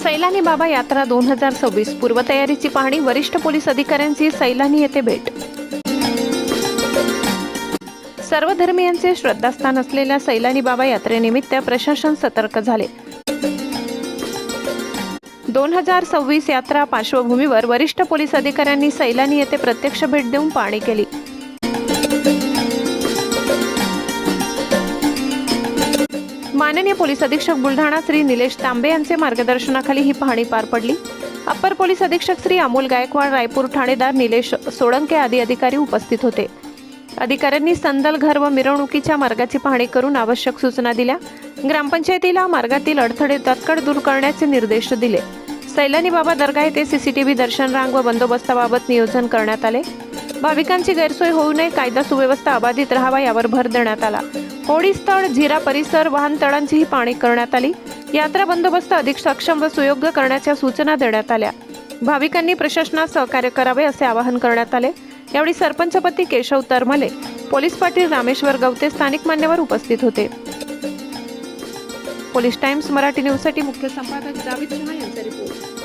सैलानी बाबा यात्रा 2026 पूर्वतयारीची पाहणी, वरिष्ठ पोलीस अधिकाऱ्यांची सैलानी येथे भेट। सर्व धर्मीयांचे श्रद्धास्थान असलेल्या सैलानी बाबा यात्रेनिमित्त प्रशासन सतर्क झाले। 2026 यात्रा पार्श्वभूमीवर वरिष्ठ पोलीस अधिकाऱ्यांनी सैलानी येथे प्रत्यक्ष भेट देऊन पाहणी केली। माननीय पोलीस अधीक्षक बुलढाणा श्री निलेश तांबे यांचे मार्गदर्शनाखाली ही पाहणी पार पडली। अप्पर पोलीस अधीक्षक श्री अमोल गायकवाड, रायपूर ठाणेदार निलेश सोळंके आदी अधिकारी उपस्थित होते। अधिकाऱ्यांनी संदल घर व मिरवणुकीच्या मार्गाची पाहणी करून आवश्यक सूचना दिल्या। ग्रामपंचायतीला मार्गातील अडथळे तात्काळ दूर करण्याचे निर्देश दिले। सैलानी बाबा दर्गा येथे सीसीटीव्ही दर्शन रांग व बंदोबस्ताबाबत नियोजन करण्यात आले। भाविकांची गैरसोय होऊ नये, कायदा सुव्यवस्था अबाधित राहावा यावर भर देण्यात आला। होडी स्थळ, झिरा परिसर, वाहनतळांचीही पाहणी करण्यात आली। यात्रा बंदोबस्त अधिक सक्षम व सुयोग्य करण्याच्या सूचना देण्यात आल्या। भाविकांनी प्रशासनास सहकार्य करावे असे आवाहन करण्यात आले। यावेळी सरपंचपती केशव तरमले, पोलीस पाटील रामेश्वर गवते, स्थानिक मान्यवर उपस्थित होते। पोलीस टाइम्स मराठी न्यूजसाठी मुख्य संपादक जावेद शहा यांचा रिपोर्ट।